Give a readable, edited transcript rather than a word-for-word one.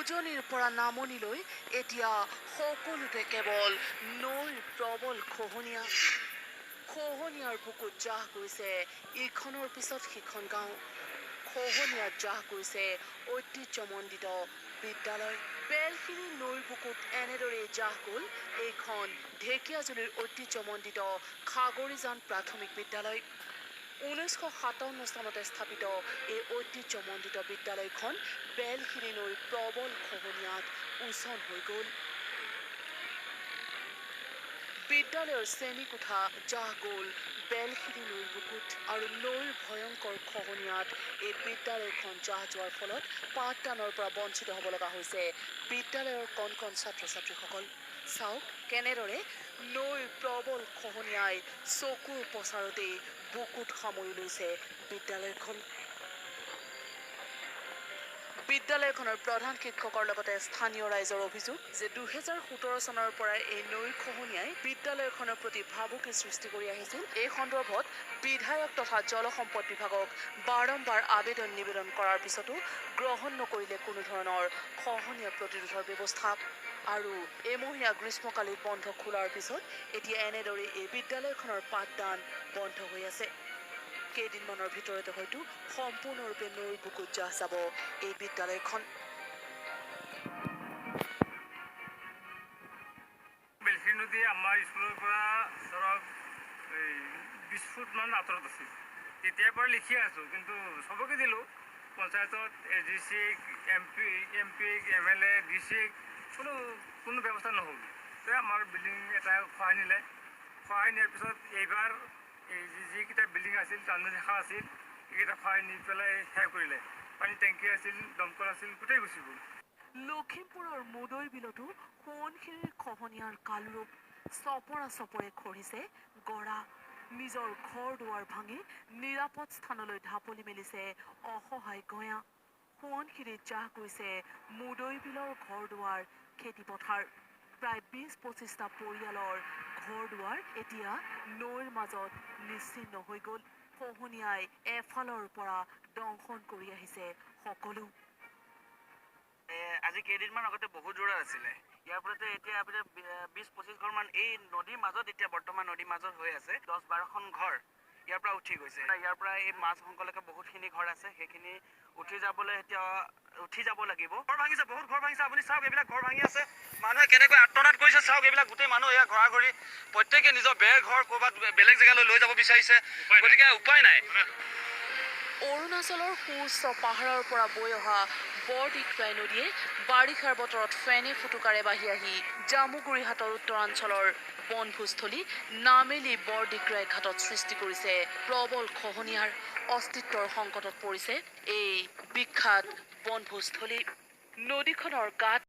উজনিৰ পৰা নামনিলৈ এতিয়া সকলোতে কেৱল নৈৰ প্ৰবল খহনীয়াৰ বুকুত জাহ গৈছে ইখনৰ পিছত সিখন গাঁও। খহনীয়াত জাহ গৈছে ঐতিহ্যমণ্ডিত বিদ্যালয়। বেলশিৰি নৈৰ বুকুত এনেদৰে জাহ গ'ল এইখন ঢেকীয়াজুলিৰ ঐতিহ্যমণ্ডিত খাগৰিজান প্ৰাথমিক বিদ্যালয়। 1957 চনতে স্থাপিত এই ঐতিহ্যমণ্ডিত বিদ্যালয়খন বেলশিৰি নৈৰ প্ৰবল খহনীয়াত উচন হৈ গ'ল। বিদ্যালয়ৰ শ্ৰেণীকোঠা জাহ গ'ল বেলশিৰি নৈৰ বুকুত আৰু নৈৰ ভয়ংকৰ খহনীয়াত এই বিদ্যালয়খন জাহ যোৱাৰ ফলত পাঠদানৰ পৰা বঞ্চিত হ'ব লগা হৈছে বিদ্যালয়ৰ কণ কণ ছাত্ৰ ছাত্ৰীসকল। চাওক কেনেদৰে নৈৰ প্ৰবল খহনীয়াই চকুৰ পচাৰতেই বুকুত সামৰি লৈছে বিদ্যালয়খন। বিদ্যালয়খনৰ প্ৰধান শিক্ষকৰ লগতে স্থানীয় ৰাইজৰ অভিযোগ যে 2017 চনৰ পৰাই এই নৈৰ খহনীয়াই বিদ্যালয়খনৰ প্ৰতি ভাবুকি সৃষ্টি কৰি আহিছিল। এই সন্দৰ্ভত বিধায়ক তথা জলসম্পদ বিভাগক বাৰম্বাৰ আবেদন নিবেদন কৰাৰ পিছতো গ্ৰহণ নকৰিলে কোনো ধৰণৰ খহনীয়া প্ৰতিৰোধৰ ব্যৱস্থা। আৰু এমহীয়া গ্ৰীষ্মকালীন বন্ধ খোলাৰ পিছত এতিয়া এনেদৰে এই বিদ্যালয়খনৰ পাঠদান বন্ধ হৈ আছে। কেইদিনমানৰ ভিতৰতে হয়তো সম্পূৰ্ণৰূপে নৈৰ বুকুত জাহ যাব এই বিদ্যালয়খন। বেলশিৰি নদী আমাৰ স্কুলৰ পৰা ধৰক 20 ফুটমান আঁতৰত আছিল। তেতিয়াৰ পৰা লিখি আছোঁ, কিন্তু চবকে দিলোঁ পঞ্চায়তত, AGC, MP, MLA, DC কোনো ব্যৱস্থা নহ'ল। আমাৰ বিল্ডিং এটা খহাই নিলে। খহাই নিয়াৰ পিছত এইবাৰ যিকেইটা বিল্ডিং আছিল, টাউনত দেখা আছিল, এইকেইটা খহাই নি পেলাই শেষ কৰিলে। পানী টেংকি আছিল, দমকল আছিল, গোটেই গুচি গ'ল। লখিমপুৰৰ মুদৈ বিলতো সোৱণশিৰিৰ খহনীয়াৰ কালৰূপ। চপৰা চপৰে খহিছে গৰা। নিজৰ ঘৰ দুৱাৰ ভাঙি নিৰাপদ স্থানলৈ ঢাপলি মেলিছে অসহায় গঞা। সোৱণশিৰিত জাহ গৈছে মুদৈ বিলৰ ঘৰ দুৱাৰ, খেতিপথাৰ। প্ৰায় 20-25টা পৰিয়ালৰ ঘৰ দুৱাৰ এতিয়া নৈৰ মাজত নিশ্চিহ্ন হৈ গ'ল। খহনীয়াই এফালৰ পৰা দংশন কৰি আহিছে সকলো। আজি কেইদিনমান আগতে বহুত জোৰত আছিলে। ইয়াৰ পৰাতে এতিয়া 20-25 ঘৰমান এই নদীৰ মাজত এতিয়া বৰ্তমান নদীৰ মাজত হৈ আছে। 10-12খন ঘৰ ইয়াৰ পৰা উঠি গৈছে। ইয়াৰ পৰা এই মাছ সংকলৈকে বহুতখিনি ঘৰ আছে, সেইখিনি উঠি যাবলৈ এতিয়া উঠি যাব লাগিব। ঘৰ ভাঙিছে, বহুত ঘৰ ভাঙিছে। আপুনি চাওক, এইবিলাক ঘৰ ভাঙি আছে। মানুহে কেনেকৈ আত্মনাদ কৰিছে চাওক। এইবিলাক গোটেই মানুহ এয়া ঘৰা-ঘৰি, প্ৰত্যেকে নিজৰ বেৰ ঘৰ ক'ৰবাত বেলেগ জেগালৈ লৈ যাব বিচাৰিছে, গতিকে উপায় নাই। অৰুণাচলৰ সুউচ্চ পাহাৰৰ পৰা বৈ অহা বৰদিক্ৰাই নদীয়ে বাৰিষাৰ বতৰত ফেনে ফুটুকাৰে বাঢ়ি আহি জামুগুৰিহাটৰ উত্তৰাঞ্চলৰ বনভোজস্থলী নামেলি বৰদিক্ৰাই ঘাটত সৃষ্টি কৰিছে প্ৰবল খহনীয়াৰ। অস্তিত্বৰ সংকটত পৰিছে এই বিখ্যাত বনভোজস্থলী। নদীখনৰ গাঁত